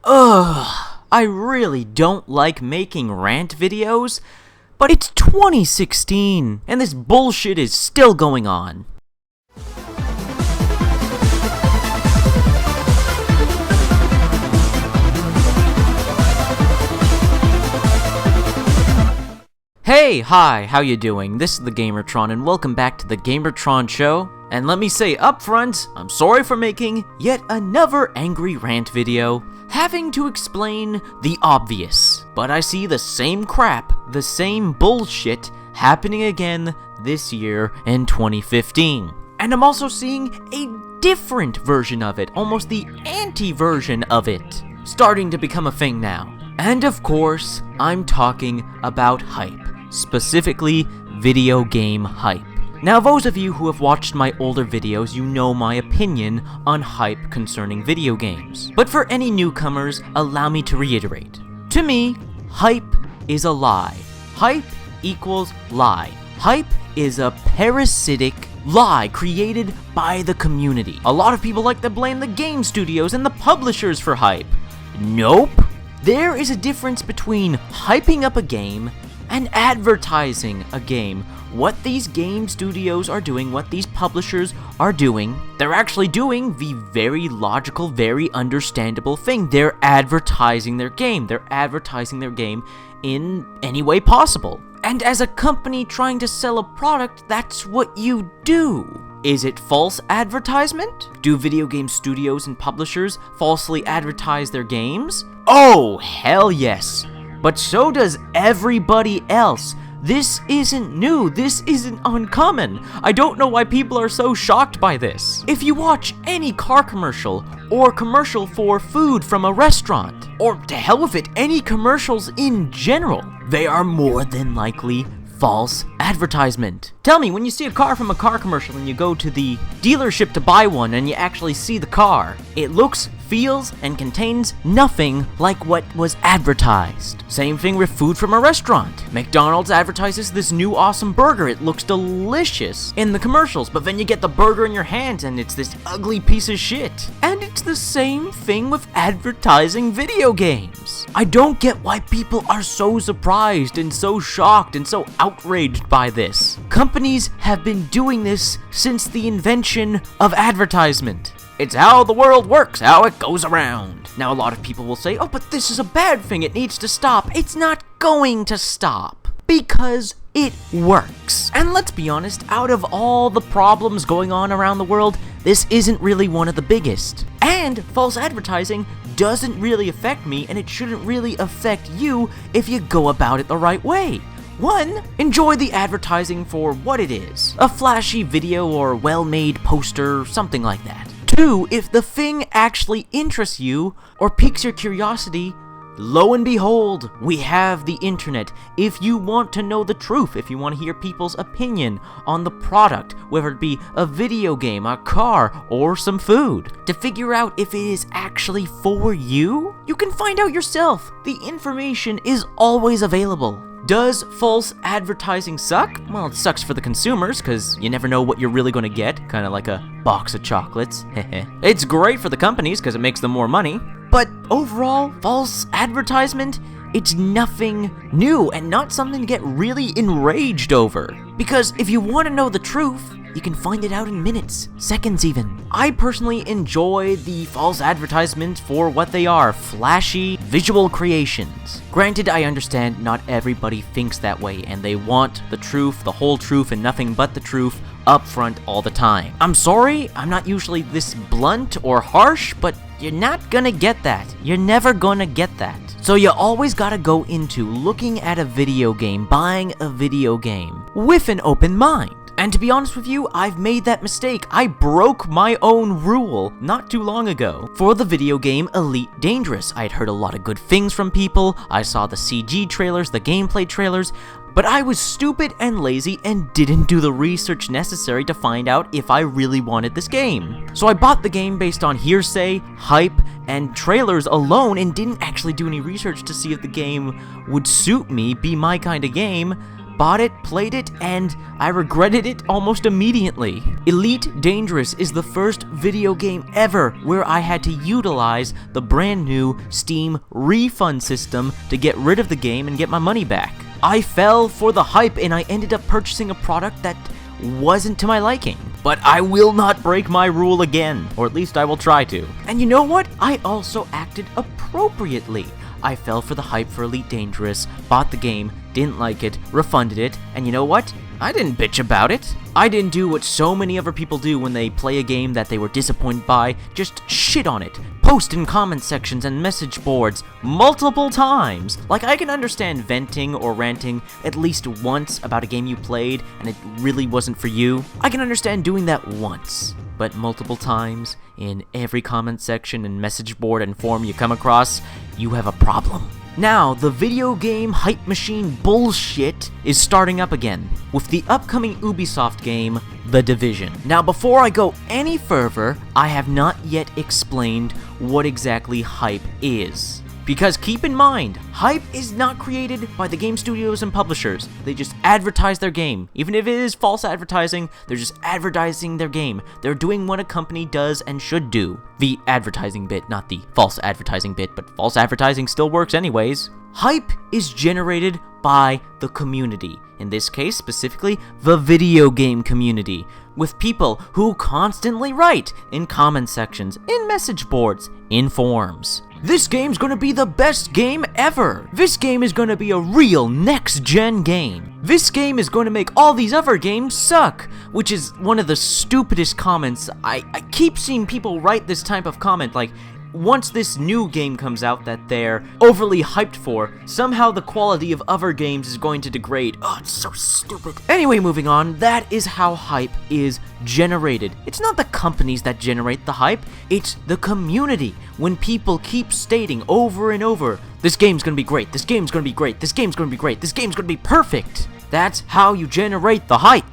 I really don't like making rant videos, but it's 2016, and this bullshit is still going on. Hey, hi, how you doing? This is the Gamertron, and welcome back to the Gamertron Show. And let me say up front, I'm sorry for making yet another angry rant video, having to explain the obvious. But I see the same crap, the same bullshit, happening again this year in 2015. And I'm also seeing a different version of it, almost the anti-version of it, starting to become a thing now. And of course, I'm talking about hype. Specifically, video game hype. Now, those of you who have watched my older videos, you know my opinion on hype concerning video games. But for any newcomers, allow me to reiterate. To me, hype is a lie. Hype equals lie. Hype is a parasitic lie created by the community. A lot of people like to blame the game studios and the publishers for hype. Nope. There is a difference between hyping up a game and advertising a game. What these game studios are doing, what these publishers are doing, they're actually doing the very logical, very understandable thing. They're advertising their game. They're advertising their game in any way possible. And as a company trying to sell a product, that's what you do. Is it false advertisement? Do video game studios and publishers falsely advertise their games? Oh, hell yes. But so does everybody else. This isn't new, this isn't uncommon. I don't know why people are so shocked by this. If you watch any car commercial, or commercial for food from a restaurant, or to hell with it, any commercials in general, they are more than likely false advertisement. Tell me, when you see a car from a car commercial and you go to the dealership to buy one and you actually see the car, it looks, feels, and contains nothing like what was advertised. Same thing with food from a restaurant. McDonald's advertises this new awesome burger. It looks delicious in the commercials, but then you get the burger in your hands and it's this ugly piece of shit. And it's the same thing with advertising video games. I don't get why people are so surprised and so shocked and so outraged by this. Companies have been doing this since the invention of advertisement. It's how the world works, how it goes around. Now, a lot of people will say, oh, but this is a bad thing, it needs to stop. It's not going to stop, because it works. And let's be honest, out of all the problems going on around the world, this isn't really one of the biggest. And false advertising doesn't really affect me, and it shouldn't really affect you if you go about it the right way. 1. Enjoy the advertising for what it is. A flashy video or well-made poster, something like that. 2. If the thing actually interests you or piques your curiosity, lo and behold, we have the internet. If you want to know the truth, if you want to hear people's opinion on the product, whether it be a video game, a car, or some food, to figure out if it is actually for you, you can find out yourself. The information is always available. Does false advertising suck? Well, it sucks for the consumers, because you never know what you're really going to get, kind of like a box of chocolates. It's great for the companies, because it makes them more money. But overall, false advertisement, it's nothing new, and not something to get really enraged over. Because if you want to know the truth, you can find it out in minutes, seconds even. I personally enjoy the false advertisements for what they are, flashy visual creations. Granted, I understand not everybody thinks that way, and they want the truth, the whole truth, and nothing but the truth up front all the time. I'm sorry, I'm not usually this blunt or harsh, but you're not gonna get that. You're never gonna get that. So you always gotta go into looking at a video game, buying a video game, with an open mind. And to be honest with you, I've made that mistake. I broke my own rule not too long ago for the video game Elite Dangerous. I'd heard a lot of good things from people, I saw the CG trailers, the gameplay trailers, but I was stupid and lazy and didn't do the research necessary to find out if I really wanted this game. So I bought the game based on hearsay, hype, and trailers alone and didn't actually do any research to see if the game would suit me, be my kind of game. bought it, played it, and I regretted it almost immediately. Elite Dangerous is the first video game ever where I had to utilize the brand new Steam refund system to get rid of the game and get my money back. I fell for the hype and I ended up purchasing a product that wasn't to my liking. But I will not break my rule again, or at least I will try to. And you know what? I also acted appropriately. I fell for the hype for Elite Dangerous, bought the game, didn't like it, refunded it, and you know what? I didn't bitch about it. I didn't do what so many other people do when they play a game that they were disappointed by, just shit on it, post in comment sections and message boards multiple times. Like, I can understand venting or ranting at least once about a game you played and it really wasn't for you. I can understand doing that once. But multiple times, in every comment section and message board and forum you come across, you have a problem. Now, the video game hype machine bullshit is starting up again, with the upcoming Ubisoft game, The Division. Now, before I go any further, I have not yet explained what exactly hype is. Because keep in mind, hype is not created by the game studios and publishers. They just advertise their game. Even if it is false advertising, they're just advertising their game. They're doing what a company does and should do. The advertising bit, not the false advertising bit, but false advertising still works anyways. Hype is generated by the community. In this case, specifically, the video game community. With people who constantly write in comment sections, in message boards, in forums. This game's gonna be the best game ever! This game is gonna be a real next-gen game! This game is gonna make all these other games suck! Which is one of the stupidest comments. I keep seeing people write this type of comment, like, once this new game comes out that they're overly hyped for, somehow the quality of other games is going to degrade. Oh, it's so stupid. Anyway, moving on, that is how hype is generated. It's not the companies that generate the hype, it's the community. When people keep stating over and over, this game's gonna be great, this game's gonna be great, this game's gonna be great, this game's gonna be perfect. That's how you generate the hype.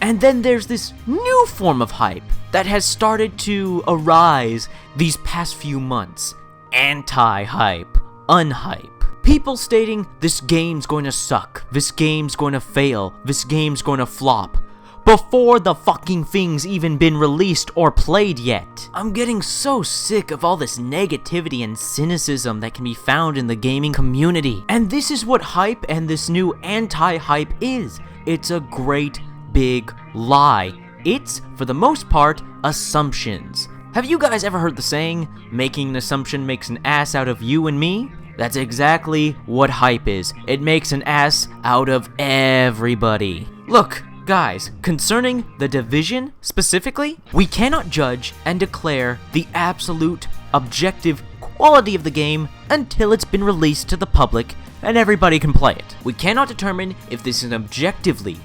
And then there's this new form of hype that has started to arise these past few months. Anti-hype, unhype. People stating, this game's going to suck, this game's going to fail, this game's going to flop, before the fucking thing's even been released or played yet. I'm getting so sick of all this negativity and cynicism that can be found in the gaming community. And this is what hype and this new anti-hype is. It's a great big lie. It's, for the most part, assumptions. Have you guys ever heard the saying, making an assumption makes an ass out of you and me? That's exactly what hype is. It makes an ass out of everybody. Look, guys, concerning The Division specifically, we cannot judge and declare the absolute objective quality of the game until it's been released to the public and everybody can play it. We cannot determine if this is an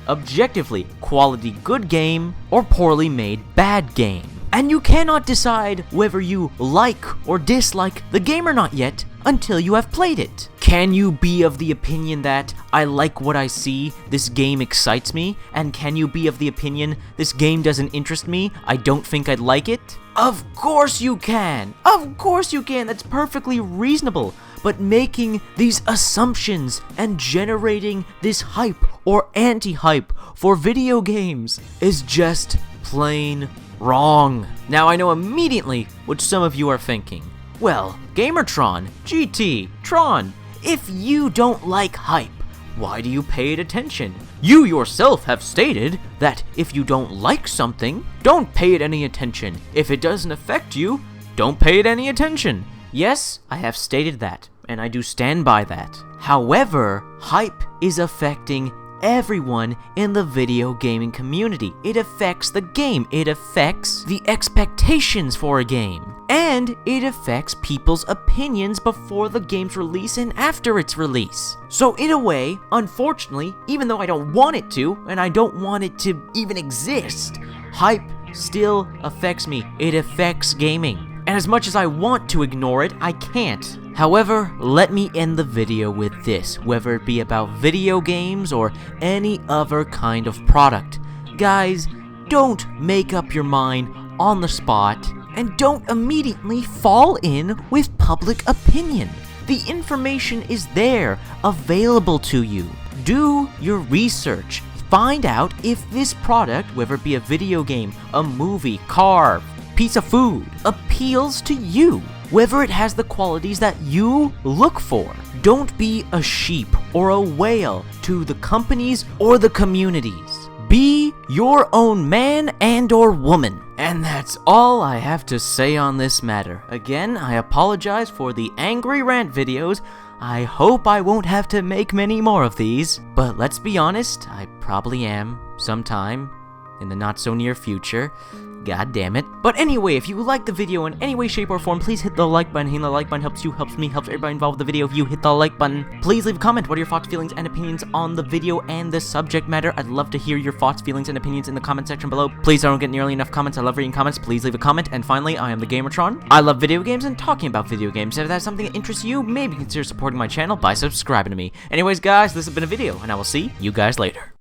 objectively quality good game or poorly made bad game. And you cannot decide whether you like or dislike the game or not yet until you have played it. Can you be of the opinion that I like what I see, this game excites me, and can you be of the opinion this game doesn't interest me, I don't think I'd like it? Of course you can! Of course you can! That's perfectly reasonable. But making these assumptions and generating this hype or anti-hype for video games is just plain wrong. Now I know immediately what some of you are thinking. Well, Gamertron, GT, Tron, if you don't like hype, why do you pay it attention? You yourself have stated that if you don't like something, don't pay it any attention. If it doesn't affect you, don't pay it any attention. Yes, I have stated that, and I do stand by that. However, hype is affecting everyone in the video gaming community. It affects the game, it affects the expectations for a game, and it affects people's opinions before the game's release and after its release. So in a way, unfortunately, even though I don't want it to, and I don't want it to even exist, hype still affects me. It affects gaming. And as much as I want to ignore it, I can't. However, let me end the video with this, whether it be about video games or any other kind of product. Guys, don't make up your mind on the spot, and don't immediately fall in with public opinion. The information is there, available to you. Do your research. Find out if this product, whether it be a video game, a movie, car, piece of food, appeals to you. Whether it has the qualities that you look for. Don't be a sheep or a whale to the companies or the communities. Be your own man and or woman. And that's all I have to say on this matter. Again, I apologize for the angry rant videos. I hope I won't have to make many more of these. But let's be honest, I probably am sometime in the not so near future. God damn it. But anyway, if you like the video in any way, shape, or form, please hit the like button. Hitting the like button helps you, helps me, helps everybody involved with the video. If you hit the like button, please leave a comment. What are your thoughts, feelings, and opinions on the video and the subject matter? I'd love to hear your thoughts, feelings, and opinions in the comment section below. Please, I don't get nearly enough comments. I love reading comments. Please leave a comment. And finally, I am the Gamertron. I love video games and talking about video games. If that's something that interests you, maybe consider supporting my channel by subscribing to me. Anyways, guys, this has been a video, and I will see you guys later.